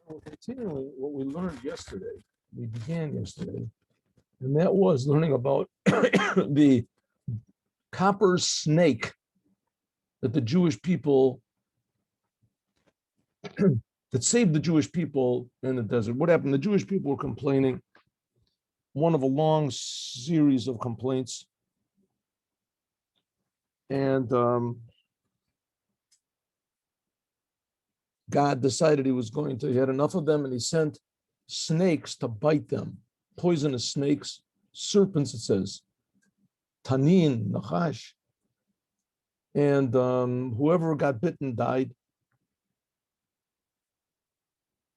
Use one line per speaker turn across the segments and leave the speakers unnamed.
We're continuing what we learned yesterday. We began yesterday, and that was learning about the copper snake that the Jewish people, that saved the Jewish people in the desert. What happened? The Jewish people were complaining, one of a long series of complaints. And God decided he had enough of them, and he sent snakes to bite them, poisonous snakes, serpents, it says, tanin, nachash. And whoever got bitten died.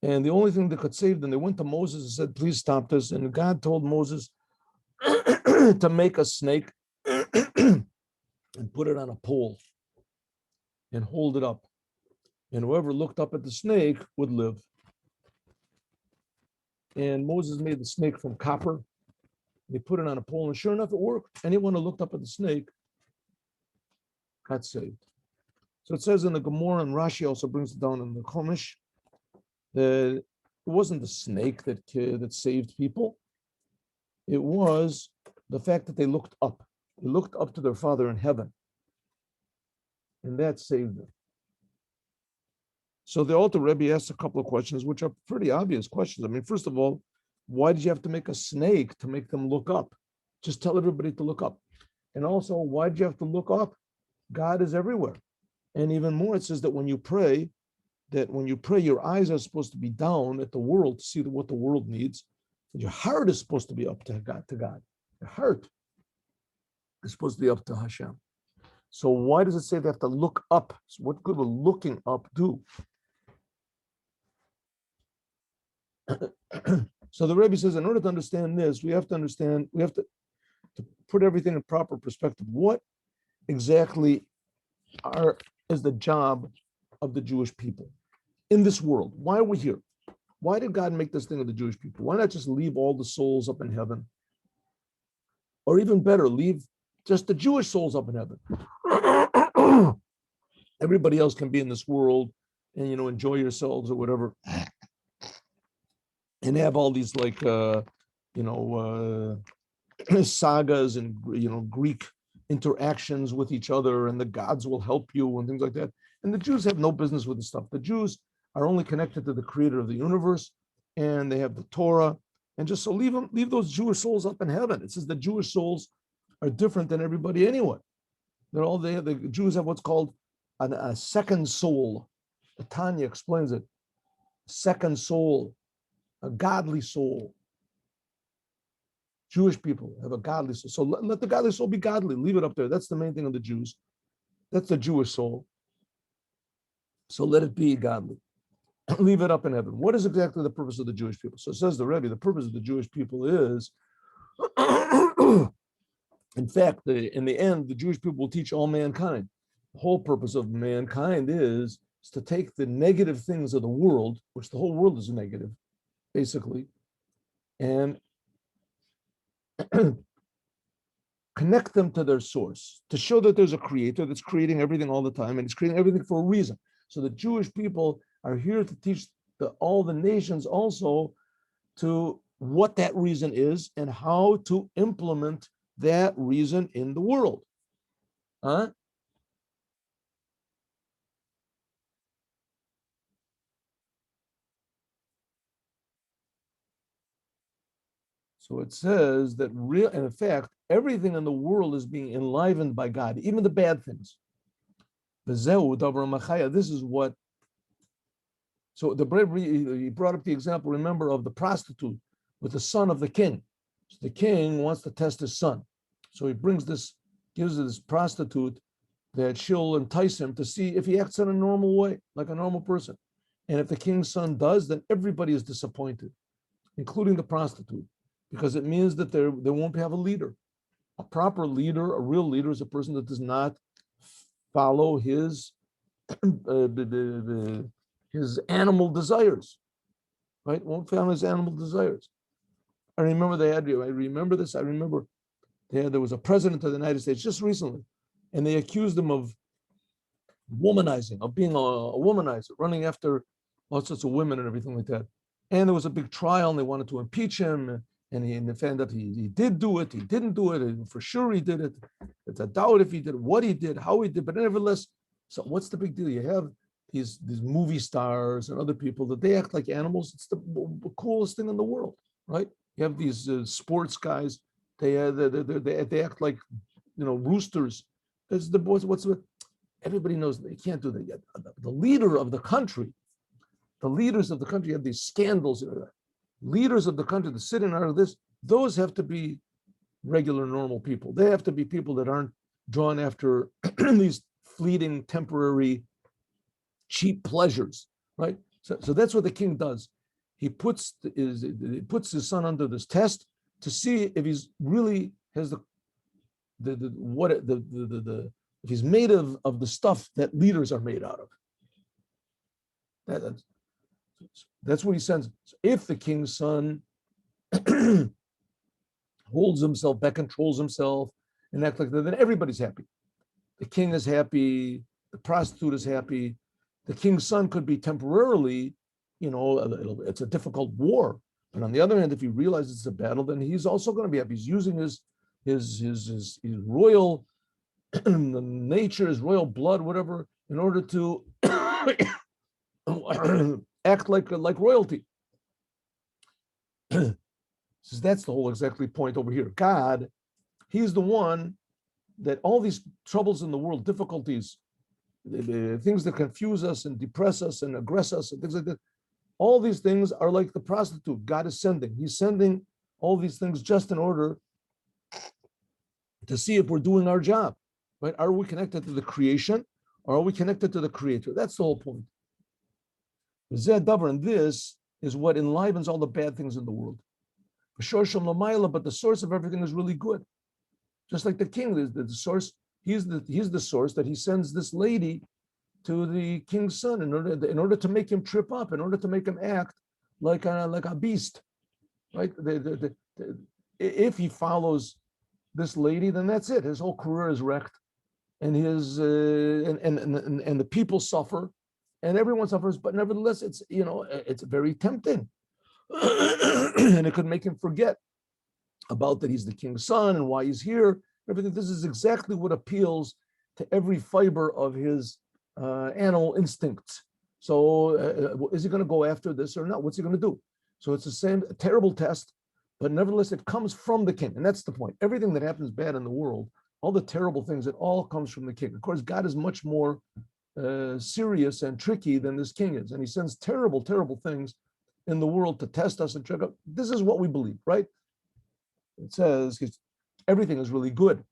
And the only thing that could save them, they went to Moses and said, please stop this. And God told Moses to make a snake and put it on a pole and hold it up. And whoever looked up at the snake would live. And Moses made the snake from copper. They put it on a pole, and sure enough, it worked. Anyone who looked up at the snake got saved. So it says in the Gemara, and Rashi also brings it down in the Chumash, that it wasn't the snake that saved people. It was the fact that they looked up. They looked up to their Father in heaven. And that saved them. So the Alter Rebbe asked a couple of questions, which are pretty obvious questions. I mean, first of all, why did you have to make a snake to make them look up? Just tell everybody to look up. And also, why did you have to look up? God is everywhere. And even more, it says that when you pray, your eyes are supposed to be down at the world to see what the world needs. And your heart is supposed to be up to God. Your heart is supposed to be up to Hashem. So why does it say they have to look up? So what good will looking up do? So the Rebbe says, in order to understand this, we have to put everything in proper perspective. What exactly is the job of the Jewish people in this world? Why are we here? Why did God make this thing of the Jewish people? Why not just leave all the souls up in heaven? Or even better, leave just the Jewish souls up in heaven. Everybody else can be in this world and, enjoy yourselves or whatever. And have all these sagas and, Greek interactions with each other, and the gods will help you and things like that. And the Jews have no business with this stuff. The Jews are only connected to the creator of the universe, and they have the Torah. And just so leave those Jewish souls up in heaven. It says the Jewish souls are different than everybody anyway. The Jews have what's called a second soul. Tanya explains it. Second soul, a godly soul. Jewish people have a godly soul. So let the godly soul be godly. Leave it up there. That's the main thing of the Jews. That's the Jewish soul. So let it be godly. Leave it up in heaven. What is exactly the purpose of the Jewish people? So it says the Rebbe, the purpose of the Jewish people is, in fact, in the end, the Jewish people will teach all mankind. The whole purpose of mankind is to take the negative things of the world, which the whole world is negative, basically, and connect them to their source, to show that there's a creator that's creating everything all the time, and he's creating everything for a reason. So the Jewish people are here to teach all the nations also to what that reason is and how to implement that reason in the world. So it says that in fact, everything in the world is being enlivened by God, even the bad things. This is what. So he brought up the example, remember, of the prostitute with the son of the king. So the king wants to test his son. So he gives this prostitute that she'll entice him to see if he acts in a normal way, like a normal person. And if the king's son does, then everybody is disappointed, including the prostitute, because it means that there won't have a leader. A proper leader, a real leader, is a person that does not follow his animal desires, right? Won't follow his animal desires. I remember there was a president of the United States just recently, and they accused him of womanizing, of being a womanizer, running after all sorts of women and everything like that. And there was a big trial, and they wanted to impeach him. And they found that he did do it, he didn't do it, and for sure he did it. It's a doubt if he did, what he did, how he did, but nevertheless, so what's the big deal? You have these movie stars and other people that they act like animals. It's the coolest thing in the world, right? You have these sports guys. They act like roosters. That's the boys. Everybody knows they can't do that yet. The leader of the country, the leaders of the country have these scandals. Leaders of the country that sit in out of this, those have to be regular, normal people. They have to be people that aren't drawn after these fleeting, temporary, cheap pleasures, right? So that's what the king does. He puts his son under this test to see if he's really has if he's made of the stuff that leaders are made out of. That's what he sends. So if the king's son holds himself back, controls himself, and acts like that, then everybody's happy. The king is happy. The prostitute is happy. The king's son could be temporarily, it's a difficult war. But on the other hand, if he realizes it's a battle, then he's also going to be happy. He's using his royal nature, his royal blood, whatever, in order to act like royalty. So that's the whole exactly point over here. God, he's the one that all these troubles in the world, difficulties, the things that confuse us and depress us and aggress us and things like that, all these things are like the prostitute God is sending. He's sending all these things just in order to see if we're doing our job, right? Are we connected to the creation or are we connected to the creator? That's the whole point. And this is what enlivens all the bad things in the world. But the source of everything is really good. Just like the king, the source, he's the source that he sends this lady to the king's son in order to make him trip up, in order to make him act like a beast, right? If he follows this lady, then that's it. His whole career is wrecked, and his and the people suffer, and everyone suffers. But nevertheless, it's very tempting, and it could make him forget about that he's the king's son and why he's here. Everything. This is exactly what appeals to every fiber of his animal instincts. So is he going to go after this or not? What's he going to do? So it's the same terrible test, but nevertheless, it comes from the king. And that's the point. Everything that happens bad in the world, all the terrible things, it all comes from the king. Of course, God is much more serious and tricky than this king is. And he sends terrible, terrible things in the world to test us and check out. This is what we believe, right? It says everything is really good.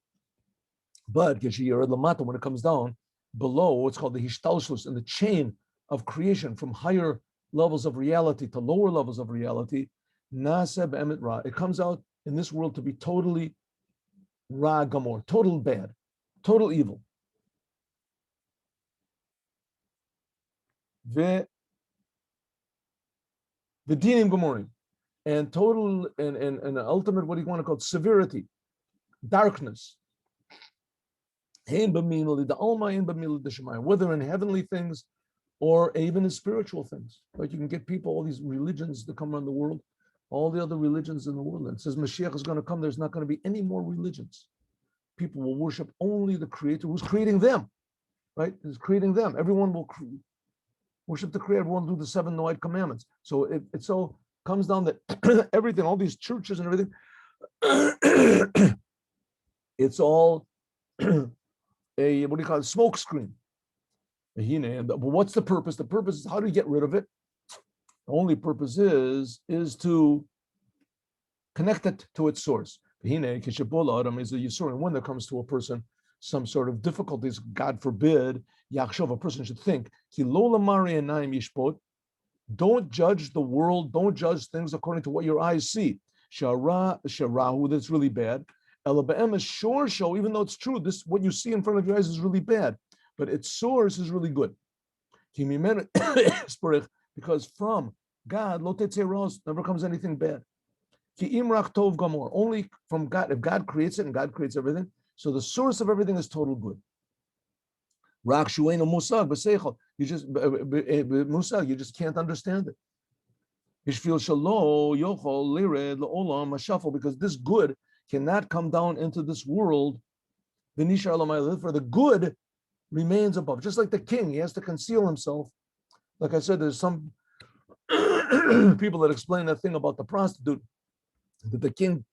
But when it comes down below, what's called the hishtalshlus, in the chain of creation from higher levels of reality to lower levels of reality, naseb emet ra. It comes out in this world to be totally ra gamor, total bad, total evil. The dinim gamorim, and total and ultimate, what do you want to call it, severity, darkness. Whether in heavenly things or even in spiritual things. Right? You can get people, all these religions that come around the world, all the other religions in the world. And it says Moshiach is going to come, there's not going to be any more religions. People will worship only the creator who's creating them. Right? Who's creating them. Everyone will worship the creator, everyone will do the 7 Noahide commandments. So it so comes down that everything, all these churches and everything, it's all a, what do you call it, smoke screen. But what's the purpose? The purpose is how do you get rid of it? The only purpose is to connect it to its source. When there comes to a person some sort of difficulties, God forbid, a person should think, don't judge the world, don't judge things according to what your eyes see. Sharahu, that's really bad. Show, even though it's true, this what you see in front of your eyes is really bad, but its source is really good. Because from God, never comes anything bad. Only from God, if God creates it and God creates everything, so the source of everything is total good. Rak shueinu musag b'seichel. You just musag. You just can't understand it. Yishfil shalo yochol lired leolam mashafel, because this good cannot come down into this world. V'nishar lamayla, for the good remains above. Just like the king, he has to conceal himself. Like I said, there's some people that explain that thing about the prostitute, that the king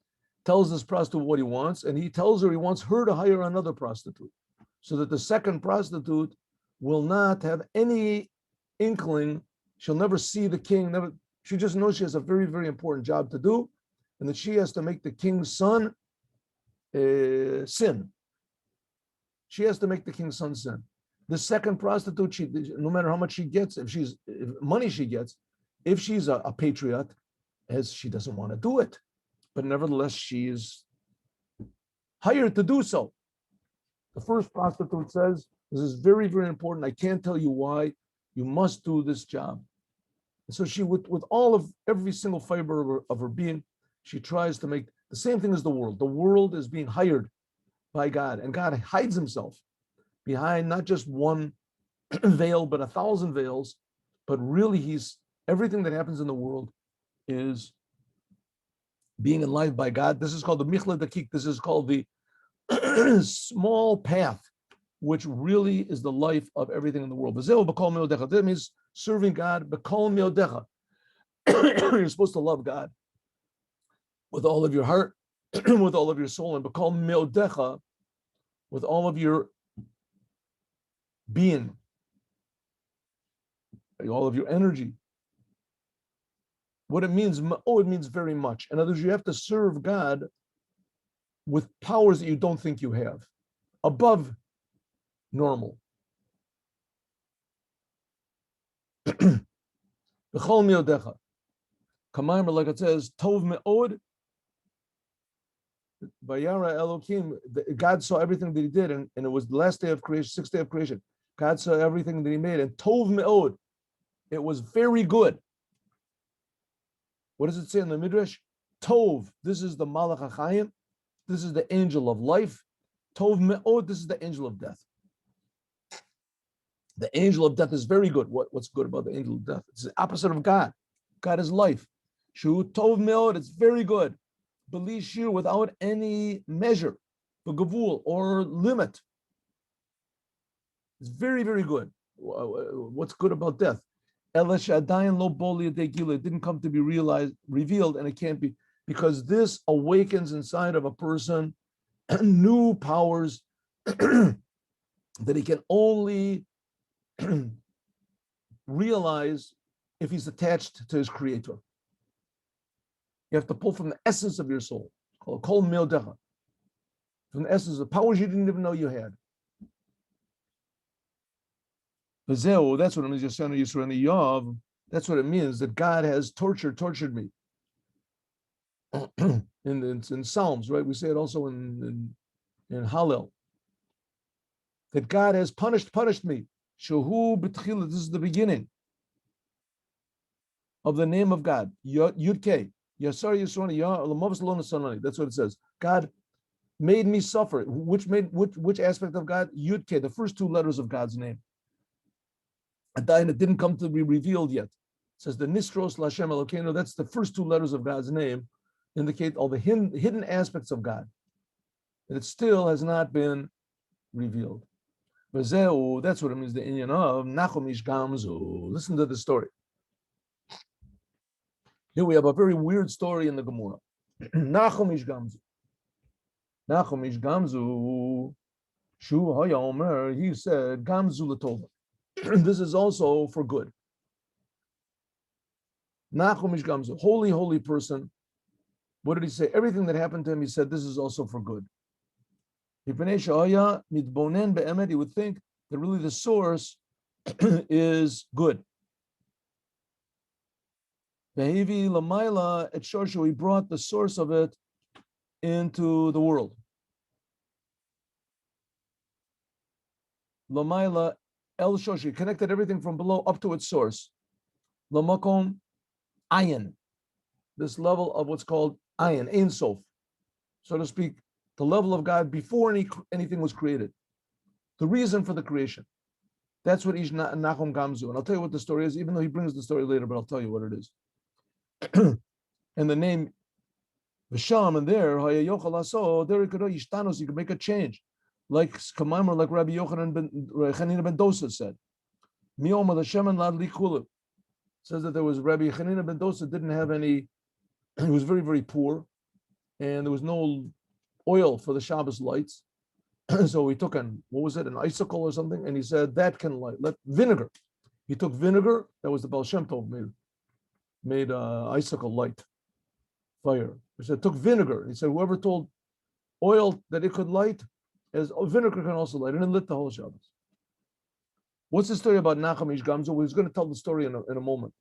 tells this prostitute what he wants, and he tells her he wants her to hire another prostitute, so that the second prostitute will not have any inkling. She'll never see the king. Never. She just knows she has a very, very important job to do, and that she has to make the king's son sin. She has to make the king's son sin. The second prostitute, no matter how much she gets, if money she gets, if she's a patriot, as she doesn't want to do it, but nevertheless she is hired to do so. The first prostitute says, "This is very, very important. I can't tell you why. You must do this job." And so she, with all of every single fiber of her being, she tries to make the same thing as the world. The world is being hired by God, and God hides himself behind not just one veil, but 1,000 veils. But really, everything that happens in the world is being enlivened by God. This is called the Michla Dakik. This is called the small path, which really is the life of everything in the world. That means serving God. You're supposed to love God with all of your heart, with all of your soul, and bakol meodecha, with all of your being, all of your energy. What it means, it means very much. In other words, you have to serve God with powers that you don't think you have, above normal. B'chol meodecha. Kamayim, like it says, tov me'od. Vayara Elokim, God saw everything that he did, and it was the last day of creation, sixth day of creation. God saw everything that he made, and tov me'od. It was very good. What does it say in the Midrash? Tov, this is the Malach HaChaim. This is the angel of life. Tov me'od, this is the angel of death. The angel of death is very good. What's good about the angel of death? It's the opposite of God. God is life. Shu tov me'od, it's very good. Belishir, without any measure, begavul, or limit. It's very, very good. What's good about death? It didn't come to be revealed, and it can't be, because this awakens inside of a person new powers that he can only realize if he's attached to his creator. You have to pull from the essence of your soul, called kol meodecha, from the essence of powers you didn't even know you had. That's what it means. That's what it means, that God has tortured me. in Psalms, right? We say it also in Hallel, that God has punished me. Shehu b'tchila, this is the beginning of the name of God. Yud-K. Yasar Yisroni, that's what it says. God made me suffer. Which aspect of God? Yud-K, the first two letters of God's name. And it didn't come to be revealed yet. It says the Nistros Lashem Elokeinu, that's the first two letters of God's name, indicate all the hidden aspects of God. And it still has not been revealed. That's what it means, the inyan of Nachomish Gamzu. Listen to the story. Here we have a very weird story in the Gemara. Nachomish Gamzu. Nachomish Gamzu. Shu Hayomer, he said, Gamzu Latova. This is also for good. Nachomish Gamzu, holy person. What did he say? Everything that happened to him, he said, this is also for good. He would think that really the source is good. He brought the source of it into the world. Lamaila El Shoshi, connected everything from below up to its source. Lamakom Ayin, this level of what's called Ayin, Ein Sof, so to speak, the level of God before anything was created. The reason for the creation. That's what Ish Nachum Gamzu. And I'll tell you what the story is, even though he brings the story later, but I'll tell you what it is. And the name Visham and there, you can make a change. Like Kamamar, like Rabbi Yochanan ben Chanina ben Dosa said. Mioma the Shemen Lad Likula says that there was Rabbi Chanina ben Dosa didn't have any, he was very, very poor, and there was no oil for the Shabbos lights. So he took an icicle or something, and he said that can light. Let vinegar. He took vinegar. That was the Baal Shem Tov made icicle light fire. He said took vinegar. He said whoever told oil that it could light, as vinegar can also light, and it lit the whole Shabbos. What's the story about Nachum Ish Gamzu? Well, he's going to tell the story in a moment.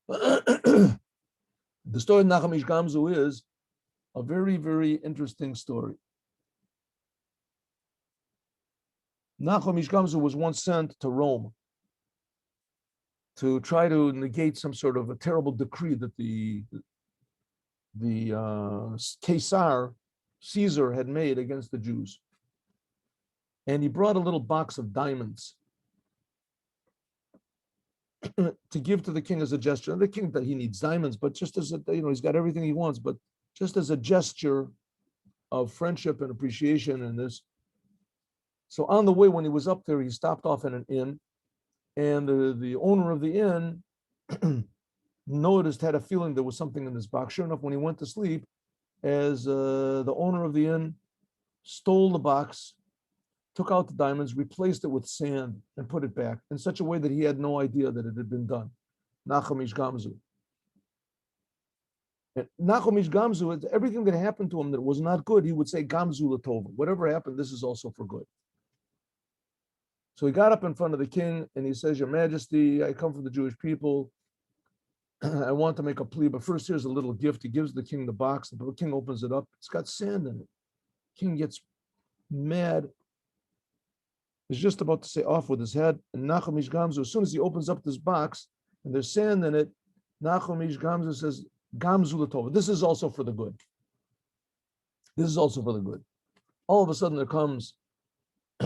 The story of Nachum Ish Gamzu is a very, very interesting story. Nachum Ish Gamzu was once sent to Rome to try to negate some sort of a terrible decree that the Caesar had made against the Jews. And he brought a little box of diamonds to give to the king as a gesture. And the king, that he needs diamonds, but just as he's got everything he wants, but just as a gesture of friendship and appreciation and this. So on the way, when he was up there, he stopped off in an inn, and the owner of the inn had a feeling there was something in this box. Sure enough, when he went to sleep, as the owner of the inn stole the box, took out the diamonds, replaced it with sand, and put it back in such a way that he had no idea that it had been done. Nachum Ish Gamzu. And Nachum Ish Gamzu, everything that happened to him that was not good, he would say, Gamzu Latova. Whatever happened, this is also for good. So he got up in front of the king and he says, Your Majesty, I come from the Jewish people. I want to make a plea, but first here's a little gift. He gives the king the box. The king opens it up. It's got sand in it. King gets mad. He's just about to say off with his head. And Nachum Ish Gamzu, as soon as he opens up this box and there's sand in it, Nachum Ish Gamzu says, Gamzu Latova. This is also for the good. This is also for the good. All of a sudden there comes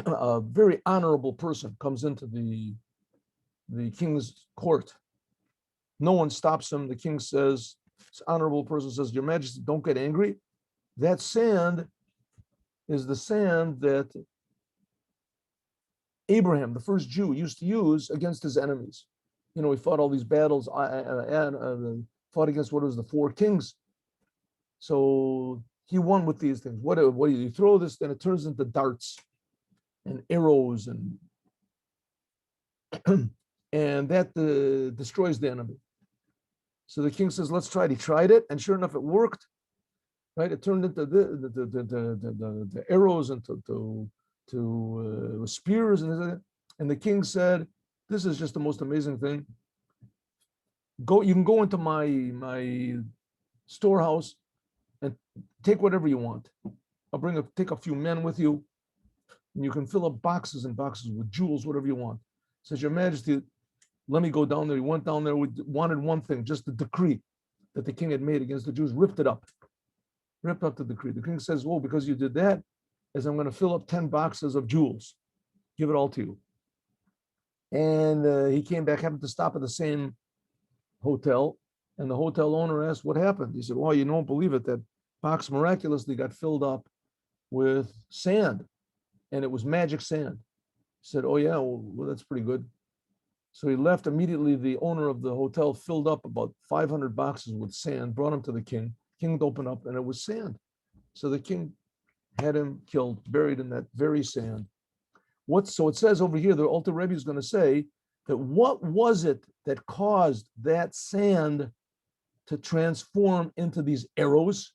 a very honorable person comes into the king's court. No one stops him. The king says, this honorable person says, Your Majesty, don't get angry. That sand is the sand that Abraham, the first Jew, used to use against his enemies. He fought all these battles, fought against what was the 4 kings. So he won with these things. What do you throw this? Then it turns into darts and arrows, and and that destroys the enemy. So the king says, let's try it. He tried it, and sure enough, it worked. Right? It turned into the arrows and to spears, and the king said, this is just the most amazing thing. You can go into my storehouse and take whatever you want. I'll take a few men with you, and you can fill up boxes and boxes with jewels, whatever you want. Says, Your Majesty, let me go down there. He went down there, wanted one thing, just the decree that the king had made against the Jews, ripped up the decree. The king says, well, because you did that, as I'm going to fill up 10 boxes of jewels, give it all to you. And he came back, happened to stop at the same hotel, and the hotel owner asked, what happened? He said, well, you don't believe it, that box miraculously got filled up with sand, and it was magic sand. He said, oh yeah, well, that's pretty good. So he left immediately. The owner of the hotel filled up about 500 boxes with sand, brought them to the king. King opened up, and it was sand. So the king had him killed, buried in that very sand. So it says over here, the Alter Rebbe is going to say that what was it that caused that sand to transform into these arrows?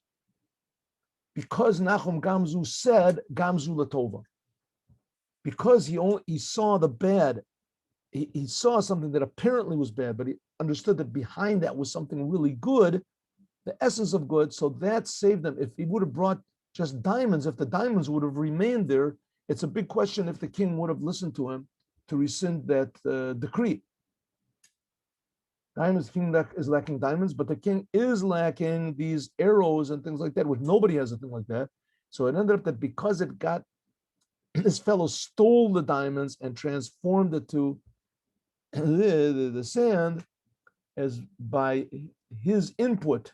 Because Nachum Gamzu said, Gamzu Latova. Because he saw the bad. He saw something that apparently was bad, but he understood that behind that was something really good, the essence of good. So that saved them. If he would have brought just diamonds, if the diamonds would have remained there, it's a big question if the king would have listened to him to rescind that decree. Diamonds, the king is lacking diamonds, but the king is lacking these arrows and things like that, which nobody has a thing like that. So it ended up that because it got this fellow stole the diamonds and transformed it to the sand as by his input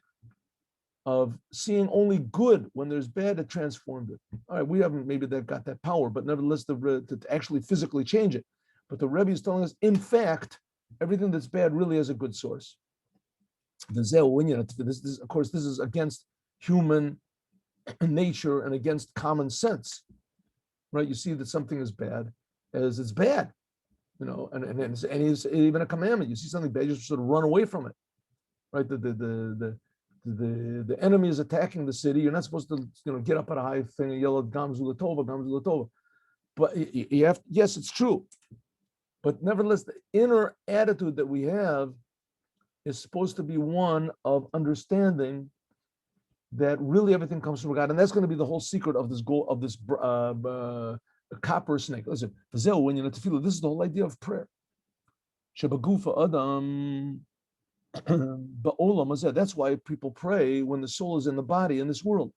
of seeing only good when there's bad, it transformed it. All right, we haven't maybe that got that power, but nevertheless, to actually physically change it. But the Rebbe is telling us, in fact, everything that's bad really has a good source. This, of course, this is against human nature and against common sense, right? You see that something is bad as it's bad, and it's even a commandment. You see something bad, you sort of run away from it, right? The enemy is attacking the city. You're not supposed to, get up at a high thing and yell at Gamzu Latova, Gamzu Latova. But you have, yes, it's true. But nevertheless, the inner attitude that we have is supposed to be one of understanding that really everything comes from God, and that's going to be the whole secret of this goal of this copper snake. Listen, when you're tefillah, this is the whole idea of prayer. Shabagufa Adam. That's why people pray when the soul is in the body in this world.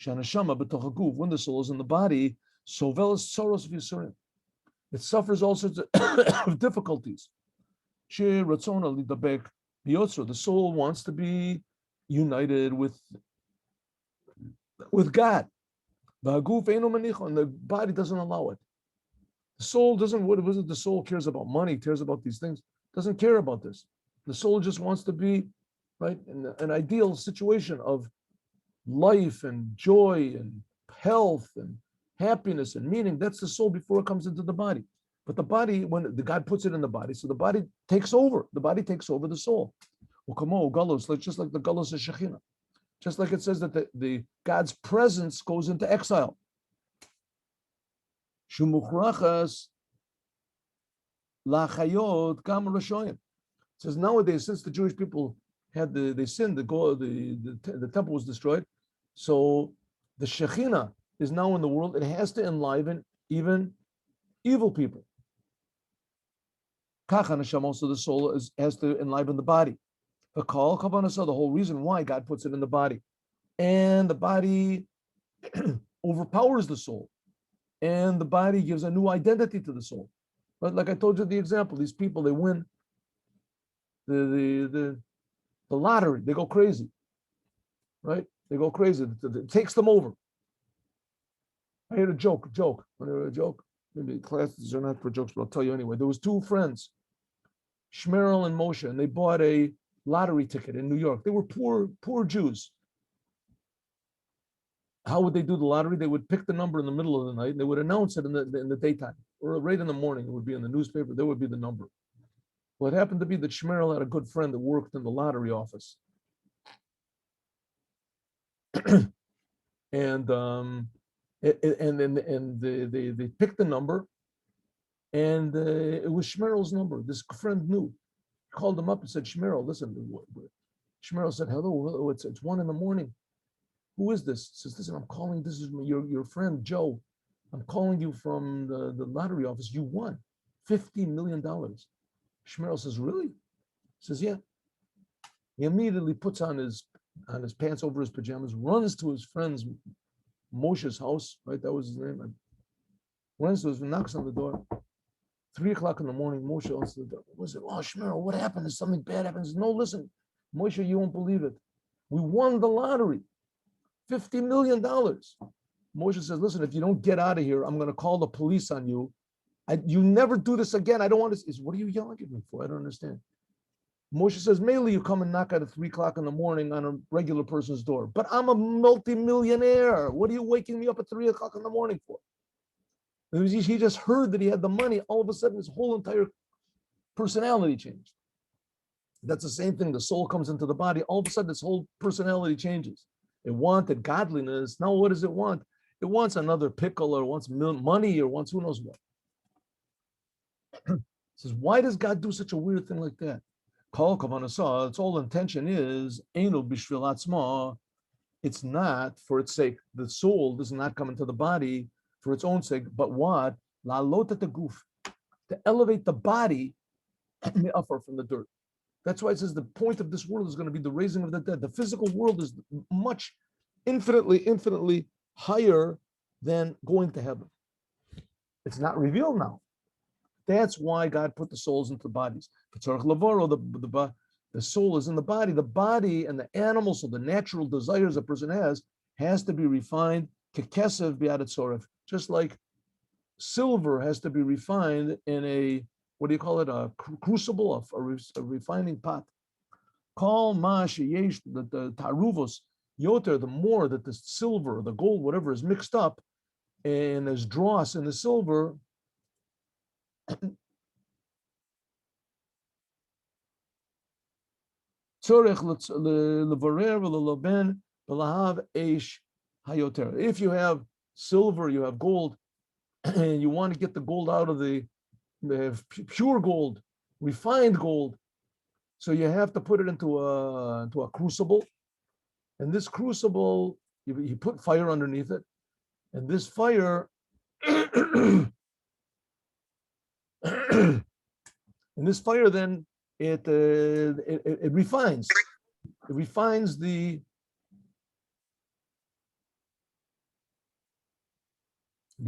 When the soul is in the body, it suffers all sorts of difficulties. The soul wants to be united with God. And the body doesn't allow it. The soul doesn't, what is it? The soul cares about money, cares about these things, doesn't care about this. The soul just wants to be, right, in an ideal situation of life and joy and health and happiness and meaning. That's the soul before it comes into the body. But the body, when the God puts it in the body, so the body takes over. The body takes over the soul. Just like the galus of Shekhinah. Just like it says that the God's presence goes into exile. Shumuchrachas lachayot kam rashoyim. It says nowadays, since the Jewish people had they sinned, the temple was destroyed, so the Shekhinah is now in the world. It has to enliven even evil people. Kacha neshama, also the soul has to enliven the body. The whole reason why God puts it in the body, and the body overpowers the soul, and the body gives a new identity to the soul. But like I told you the example, these people, they win the lottery, they go crazy, right? They go crazy. It takes them over. I heard a joke. When I heard a joke, maybe classes are not for jokes, but I'll tell you anyway. There was two friends, Shmerel and Moshe, and they bought a lottery ticket in New York. They were poor Jews. How would they do the lottery? They would pick the number in the middle of the night, and they would announce it in the daytime, or right in the morning. It would be in the newspaper. There would be the number. Well, it happened to be that Shmerel had a good friend that worked in the lottery office. And they picked the number, and it was Shmerel's number. This friend knew. He called him up and said, Shmerel, listen. Shmerel said, hello, it's 1 a.m. Who is this? He says, listen, I'm calling, this is your friend, Joe. I'm calling you from the lottery office. You won $50 million. Shmerel says, really? He says, yeah. He immediately puts on his pants over his pajamas, runs to his friend's Moshe's house, right? That was his name. Runs to his, knocks on the door. 3 o'clock in the morning, Moshe answers the door. What is it? Oh, Shmerel, what happened? Is something bad happened? He says, no, listen, Moshe, you won't believe it. We won the lottery, $50 million. Moshe says, listen, if you don't get out of here, I'm going to call the police on you. You never do this again. I don't want to. He says, what are you yelling at me for? I don't understand. Moshe says, mainly you come and knock at 3 o'clock in the morning on a regular person's door. But I'm a multi-millionaire. What are you waking me up at 3 o'clock in the morning for? He just heard that he had the money. All of a sudden, his whole entire personality changed. That's the same thing. The soul comes into the body. All of a sudden, its whole personality changes. It wanted godliness. Now, what does it want? It wants another pickle, or wants money, or wants who knows what. It says, why does God do such a weird thing like that? Its whole intention is, it's not for its sake. The soul does not come into the body for its own sake, but what? To elevate the body from the dirt. That's why it says the point of this world is going to be the raising of the dead. The physical world is infinitely higher than going to heaven. It's not revealed now. That's why God put the souls into the bodies. The soul is in the body. The body and the animal, so the natural desires a person has to be refined. Just like silver has to be refined in a, what do you call it, a crucible, a refining pot. Call mashi yesh, the taruvos yoter, the more that the silver, the gold, whatever is mixed up, and there's dross in the silver, if you have silver, you have gold, and you want to get the gold out of the pure gold, refined gold, so you have to put it into a crucible, and this crucible, you put fire underneath it, and this fire, and this fire then it refines. It refines the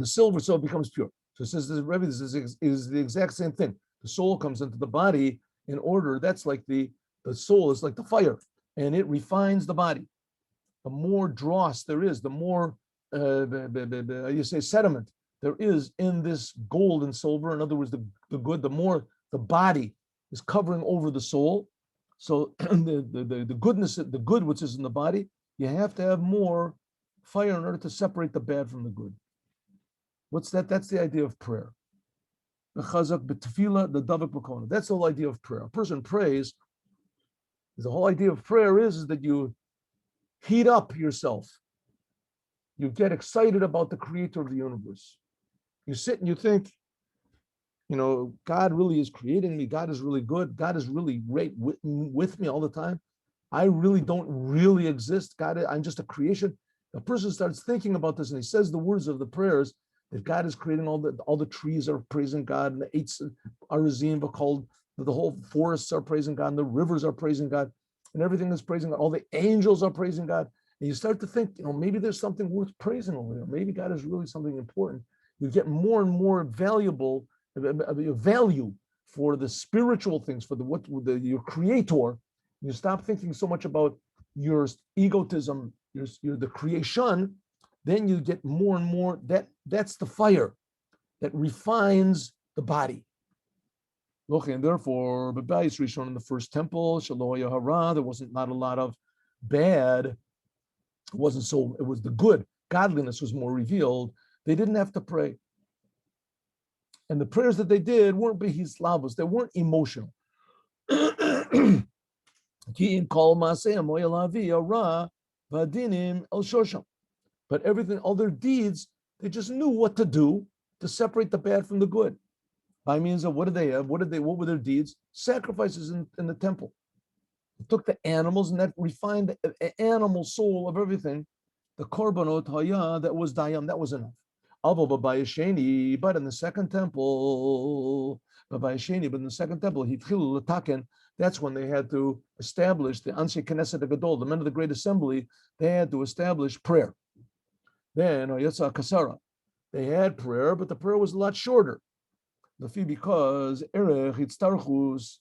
silver, so it becomes pure. So it says this, Rebbe, this is the exact same thing. The soul comes into the body in order. That's like the soul is like the fire, and it refines the body. The more dross there is, the more you say sediment there is in this gold and silver. In other words, the good, the more the body is covering over the soul. So the goodness, the good which is in the body, you have to have more fire in order to separate the bad from the good. What's that? That's the idea of prayer. That's the whole idea of prayer. A person prays. The whole idea of prayer is that you heat up yourself. You get excited about the creator of the universe. You sit and you think, God really is creating me. God is really good. God is really great with me all the time. I really don't really exist. God, I'm just a creation. A person starts thinking about this and he says the words of the prayers that God is creating all the trees are praising God, and the eights are called, the whole forests are praising God, and the rivers are praising God, and everything is praising God. All the angels are praising God. And you start to think, maybe there's something worth praising over there. Maybe God is really something important. You get more and more value for the spiritual things, for your creator. You stop thinking so much about your egotism, the creation. Then you get more and more, that's the fire that refines the body. And therefore, Rishon in the first temple, there wasn't not a lot of bad. It was the good. Godliness was more revealed. They didn't have to pray. And the prayers that they did weren't behizlavos, they weren't emotional. But everything, all their deeds, they just knew what to do to separate the bad from the good. By means of, what did they have? What were their deeds? Sacrifices in the temple. It took the animals and that refined the animal soul of everything. The korbanot haya, that was dayam, that was enough. But in the second temple, that's when they had to establish the Anshe Knesset Gadol, the men of the Great Assembly. They had to establish prayer. Then Yatsa Kasara, they had prayer, but the prayer was a lot shorter. Because Erech Hitztarchus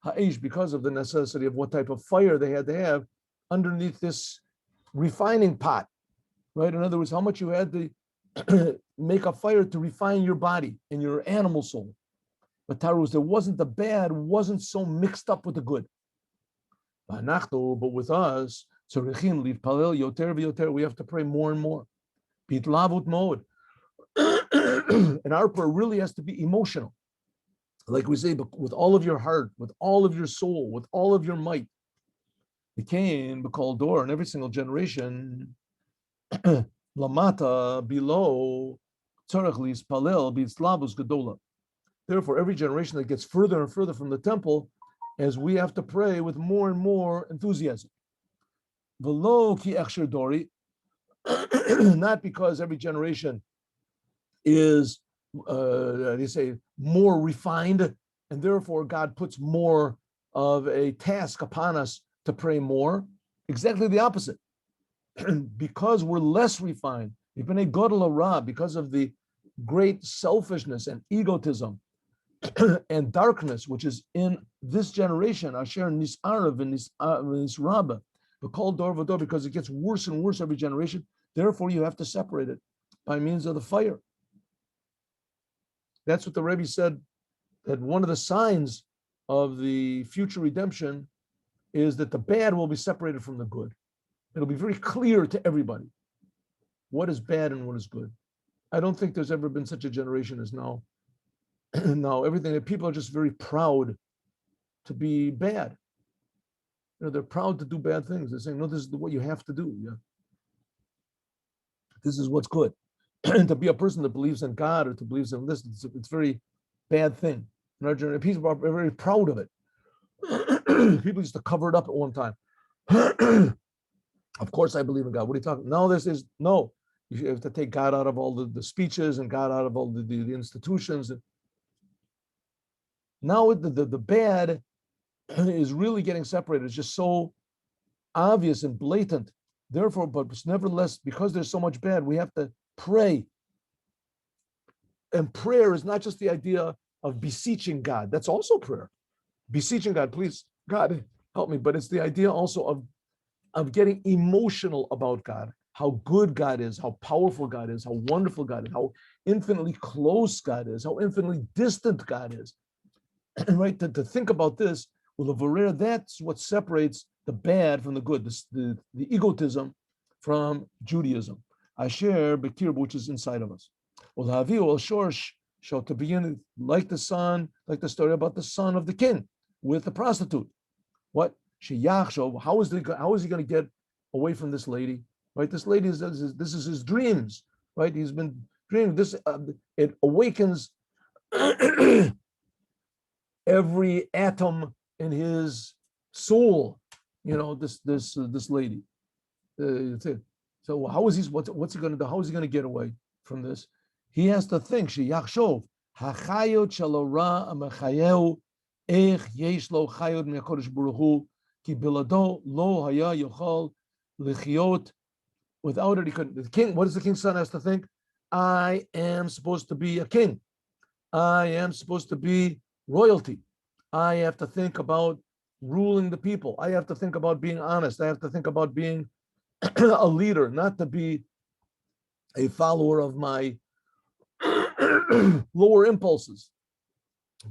Ha'ish, because of the necessity of what type of fire they had to have underneath this refining pot, right? In other words, how much you had to make a fire to refine your body and your animal soul. But Tarus, there wasn't the bad, wasn't so mixed up with the good. But with us, we have to pray more and more. And our prayer really has to be emotional. Like we say, but with all of your heart, with all of your soul, with all of your might. It came called door in every single generation. Lamata, below, tzarech lispalel b'tzlavus gedola. Therefore, every generation that gets further and further from the temple, as we have to pray with more and more enthusiasm. V'lo ki echsher dori, not because every generation is, they say, more refined, and therefore God puts more of a task upon us to pray more. Exactly the opposite. Because we're less refined, because of the great selfishness and egotism and darkness, which is in this generation, Asher Nis'arav and Nisraba, but called Dor Vador, because it gets worse and worse every generation. Therefore, you have to separate it by means of the fire. That's what the Rebbe said, that one of the signs of the future redemption is that the bad will be separated from the good. It'll be very clear to everybody what is bad and what is good. I don't think there's ever been such a generation as now. Now, everything that people are just very proud to be bad. They're proud to do bad things. They're saying, no, this is what you have to do. Yeah. This is what's good. And to be a person that believes in God or to believes in this, it's a very bad thing. In our generation, people are very proud of it. People used to cover it up at one time. Of course, I believe in God. What are you talking? No, this is no. You have to take God out of all the speeches and God out of all the institutions. Now the bad is really getting separated. It's just so obvious and blatant. Therefore, but nevertheless, because there's so much bad, we have to pray. And prayer is not just the idea of beseeching God. That's also prayer. Beseeching God, please, God, help me. But it's the idea also of getting emotional about God, how good God is, how powerful God is, how wonderful God is, how infinitely close God is, how infinitely distant God is. Right? To think about this, well, that's what separates the bad from the good, the egotism from Judaism. Asher Bekir, which is inside of us. Well, Shorsh, to begin like the son, like the story about the son of the king with the prostitute. What? How is he going to get away from this lady? Right? This lady this is his dreams. Right? He's been dreaming this. It awakens every atom in his soul. This lady. So how is he? What's he going to do? How is he going to get away from this? He has to think. Sheyachshov hachayot shalora amachayeu ech yesh lo chayot me'Kodesh Baruch Hu ki bilado lo haya yochal lichyot. Without it, he couldn't. The king. What does the king's son has to think? I am supposed to be a king. I am supposed to be royalty. I have to think about ruling the people. I have to think about being honest. I have to think about being a leader, not to be a follower of my lower impulses,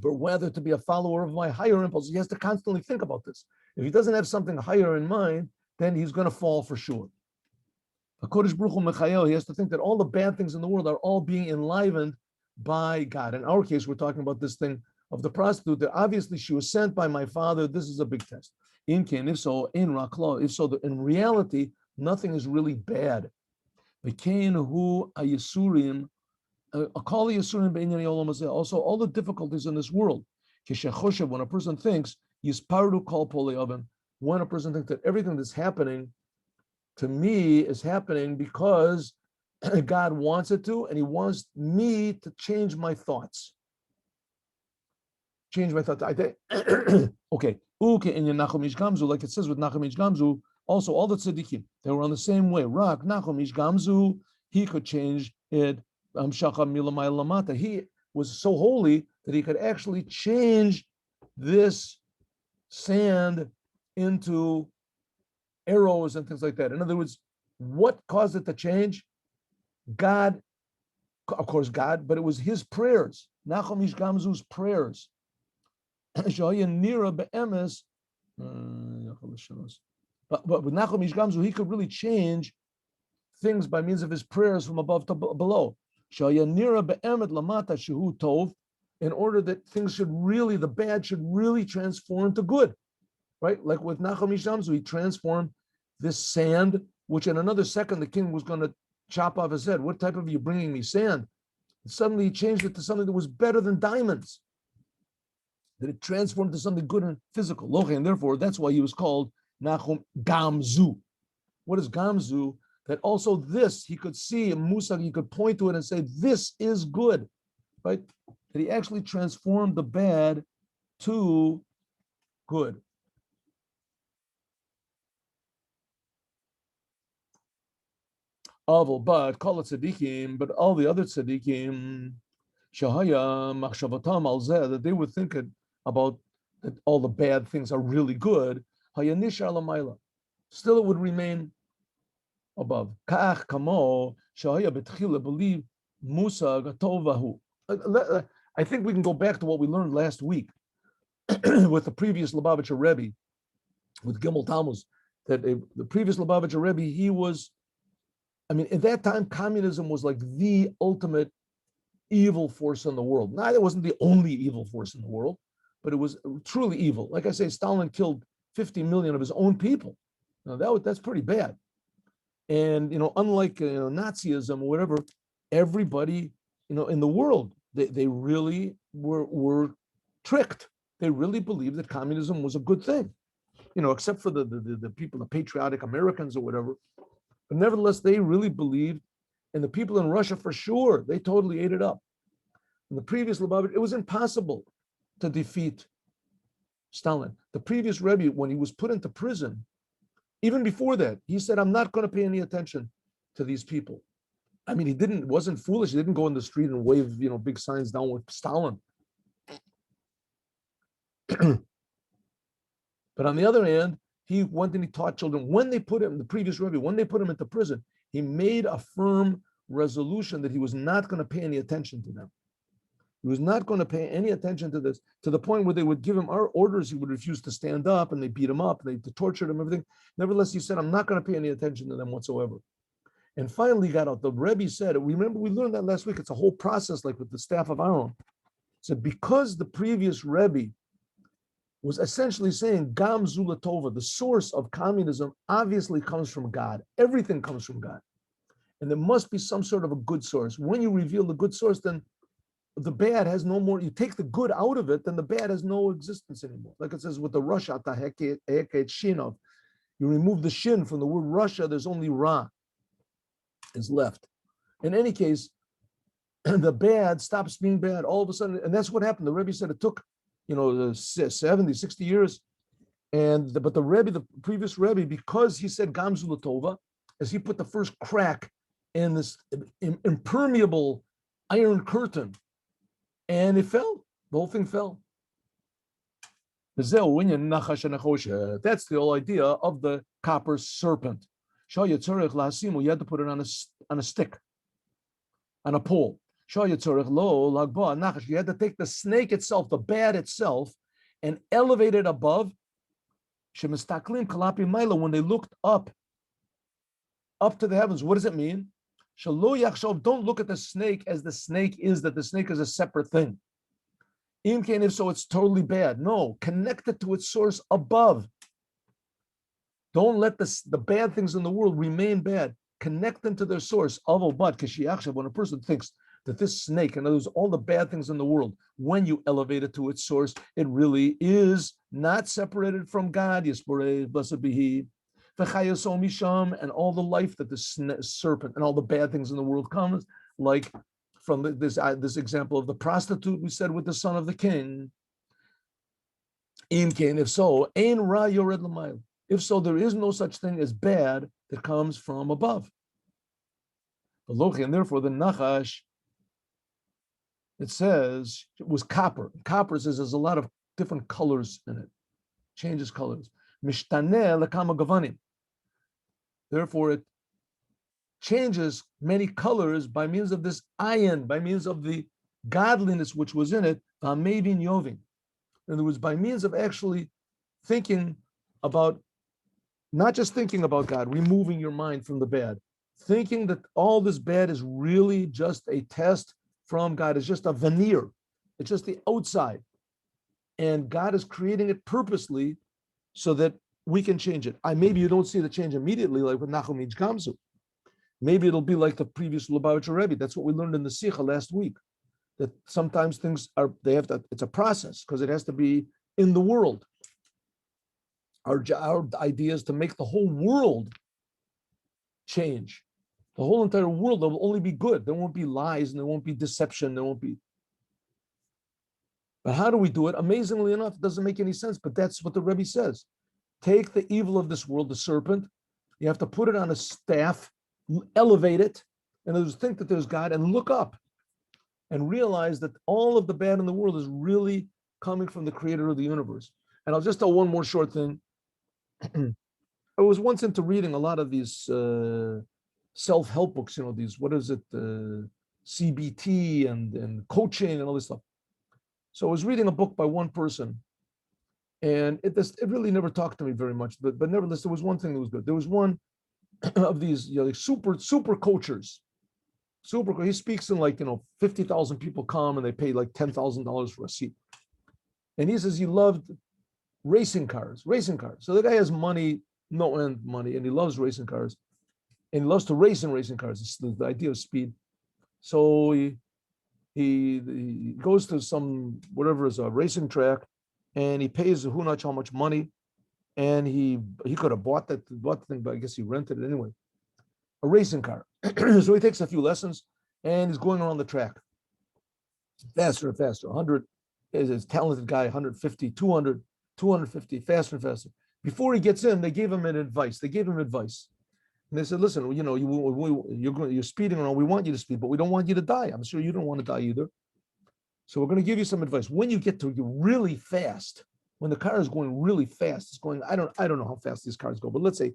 but rather to be a follower of my higher impulses. He has to constantly think about this. If he doesn't have something higher in mind, then he's going to fall for sure. HaKadosh Baruch Hu Mechayel, he has to think that all the bad things in the world are all being enlivened by God. In our case, we're talking about this thing of the prostitute, that obviously she was sent by my father. This is a big test. In reality, nothing is really bad. Also, all the difficulties in this world. When a person thinks, when a person thinks that everything that's happening to me is happening because God wants it to, and he wants me to change my thoughts. Change my thoughts. I think, okay. Like it says with Nachum Ish Gamzu, also all the tzaddikim, they were on the same way. Rak Nachum Ish Gamzu, he could change it. He was so holy that he could actually change this sand into arrows and things like that. In other words, what caused it to change? God, of course, God, but it was his prayers, Nachum Ish Gamzu's prayers. But with Nachum Ish Gamzu, he could really change things by means of his prayers from above to below. In order that things should really, the bad should really transform to good. Right? Like with Nachum Ish Gamzu, he transformed this sand, which in another second the king was going to chop off his head. What type of you bringing me sand? And suddenly he changed it to something that was better than diamonds. That it transformed to something good and physical. And therefore, that's why he was called Nachum Gamzu. What is Gamzu? That also this, he could see, Musa, he could point to it and say, this is good, right? That he actually transformed the bad to good. Aval, but call it tzaddikim, but all the other tzaddikim, shahaya machshavatam al zeh, that they would think about that all the bad things are really good. Hayanish alamayla, still it would remain above. Kach kamo shahaya betchila believe musa gatovahu. I think we can go back to what we learned last week with the previous Lubavitcher Rebbe, with Gimel Tammuz, that the previous Lubavitcher Rebbe, he was, I mean, at that time, communism was like the ultimate evil force in the world. Now, it wasn't the only evil force in the world, but it was truly evil. Like I say, Stalin killed 50 million of his own people. Now, that's pretty bad. And, unlike Nazism or whatever, everybody, in the world, they really were tricked. They really believed that communism was a good thing, except for the people, the patriotic Americans or whatever. But nevertheless, they really believed, and the people in Russia, for sure, they totally ate it up. In the previous Lubavitch, it was impossible to defeat Stalin. The previous Rebbe, when he was put into prison, even before that, he said, I'm not going to pay any attention to these people. I mean, wasn't foolish. He didn't go in the street and wave, big signs down with Stalin. But on the other hand, he went and he taught children. When they put him, the previous Rebbe, when they put him into prison, he made a firm resolution that he was not going to pay any attention to them. He was not going to pay any attention to this, to the point where they would give him orders. He would refuse to stand up, and they beat him up, they tortured him, everything. Nevertheless, he said, I'm not going to pay any attention to them whatsoever. And finally got out. The Rebbe said, remember, we learned that last week. It's a whole process, like with the staff of Aaron. So because the previous Rebbe was essentially saying, Gam Zulatova, the source of communism obviously comes from God. Everything comes from God. And there must be some sort of a good source. When you reveal the good source, then the bad has no more, you take the good out of it, then the bad has no existence anymore. Like it says with the Russia, shinov, you remove the shin from the word Russia, there's only Ra is left. In any case, the bad stops being bad all of a sudden. And that's what happened. The Rebbe said it took, 70, 60 years. But the Rebbe, the previous Rebbe, because he said Gamzu Latova, as he put the first crack in this impermeable iron curtain, and it fell. The whole thing fell. That's the whole idea of the copper serpent. You had to put it on a stick, on a pole. You had to take the snake itself, the bad itself, and elevate it above. When they looked up to the heavens, what does it mean? Don't look at the snake as the snake is, that the snake is a separate thing. If so, it's totally bad. No, connect it to its source above. Don't let the bad things in the world remain bad. Connect them to their source. When a person thinks that this snake, and others, all the bad things in the world, when you elevate it to its source, it really is not separated from God. Blessed be He. And all the life that the serpent and all the bad things in the world comes, like from this example of the prostitute we said with the son of the king. If so, if so, there is no such thing as bad that comes from above. And therefore, the Nachash, it says, it was copper. Copper says there's a lot of different colors in it, changes colors. Mishtaneh lekama gavanim. Therefore, it changes many colors by means of this ayin, by means of the godliness which was in it, v'amevin yovin. In other words, by means of actually thinking about, not just thinking about God, removing your mind from the bad, thinking that all this bad is really just a test from God, it's just a veneer, it's just the outside. And God is creating it purposely so that we can change it. Maybe you don't see the change immediately, like with Nachum Ish Gamzu. Maybe it'll be like the previous Lubavitcher Rebbe. That's what we learned in the Sikha last week. That sometimes things it's a process because it has to be in the world. Our idea is to make the whole world change. The whole entire world, there will only be good. There won't be lies and there won't be deception. There won't be. But how do we do it? Amazingly enough, it doesn't make any sense, but that's what the Rebbe says. Take the evil of this world, the serpent, you have to put it on a staff, elevate it, and others think that there's God, and look up and realize that all of the bad in the world is really coming from the creator of the universe. And I'll just tell one more short thing. I was once into reading a lot of these self-help books, these, what is it, CBT and coaching and all this stuff. So I was reading a book by one person, and it really never talked to me very much, but nevertheless, there was one thing that was good. There was one of these like super coaches. He speaks in 50,000 people come and they pay like $10,000 for a seat. And he says he loved racing cars. So the guy has money, no end money, and he loves racing cars. And he loves to race in racing cars. It's the idea of speed. So he goes to some, whatever is a racing track, and he pays who knows how much money. And he could have bought the thing, but I guess he rented it anyway. A racing car. So he takes a few lessons and he's going around the track faster and faster. 100 is a talented guy, 150, 200, 250, faster and faster. Before he gets in, they gave him advice. And they said, listen, you're speeding around. We want you to speed, but we don't want you to die. I'm sure you don't want to die either. So we're going to give you some advice. When you get to really fast, when the car is going really fast, it's going, I don't know how fast these cars go, but let's say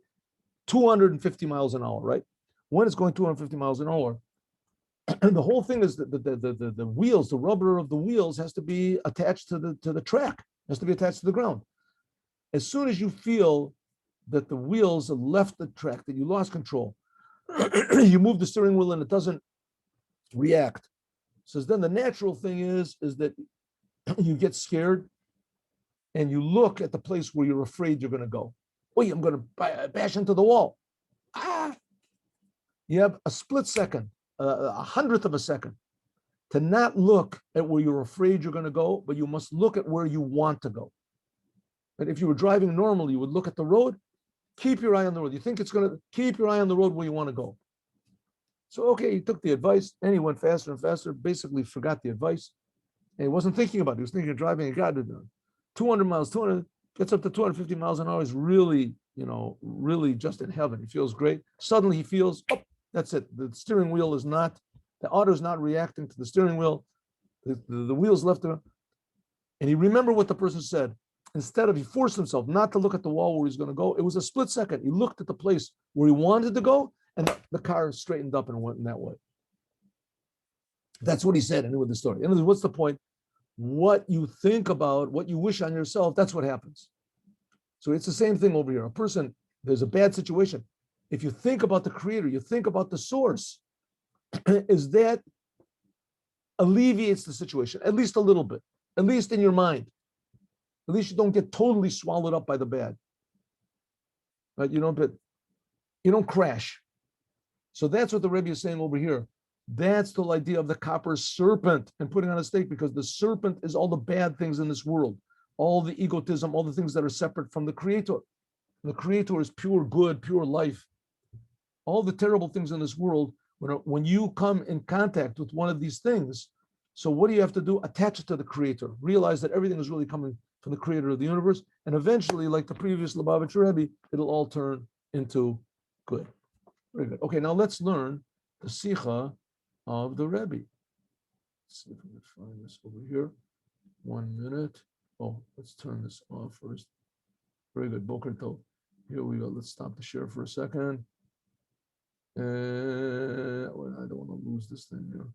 250 miles an hour, right? When it's going 250 miles an hour, the whole thing is that the wheels, the rubber of the wheels has to be attached to the track, has to be attached to the ground. As soon as you feel that the wheels have left the track, that you lost control, you move the steering wheel and it doesn't react. So then the natural thing is that you get scared and you look at the place where you're afraid you're going to go. Wait, I'm going to bash into the wall. You have a split second, a hundredth of a second, to not look at where you're afraid you're going to go, but you must look at where you want to go. And if you were driving normally, you would look at the road, keep your eye on the road. You think it's going to keep your eye on the road where you want to go. So, okay, he took the advice and he went faster and faster, basically forgot the advice. And he wasn't thinking about it. He was thinking of driving and got it done. 200 miles, gets up to 250 miles an hour is really, really just in heaven. He feels great. Suddenly he feels, oh, that's it. The steering wheel is not, the auto is not reacting to the steering wheel. The wheels left him. And he remembered what the person said. Instead of, he forced himself not to look at the wall where he's going to go. It was a split second. He looked at the place where he wanted to go, and the car straightened up and went in that way. That's what he said, and it was the story. And what's the point? What you think about, what you wish on yourself, that's what happens. So it's the same thing over here. A person, there's a bad situation. If you think about the creator, you think about the source, is that alleviates the situation, at least a little bit, at least in your mind. At least you don't get totally swallowed up by the bad. Right? You don't crash. So that's what the Rebbe is saying over here. That's the idea of the copper serpent and putting on a stake, because the serpent is all the bad things in this world, all the egotism, all the things that are separate from the creator. The creator is pure good, pure life. All the terrible things in this world, when you come in contact with one of these things, so what do you have to do? Attach it to the creator. Realize that everything is really coming from the creator of the universe. And eventually, like the previous Lubavitcher Rebbe, it'll all turn into good. Very good. Okay, now let's learn the Sikha of the Rebbe. Let's see if we can find this over here. 1 minute. Oh, let's turn this off first. Very good. Boker Tov. Here we go. Let's stop the share for a second. I don't want to lose this thing here.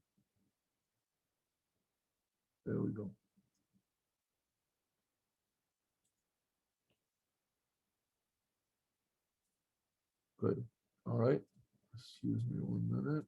There we go. Good. All right. Excuse me 1 minute.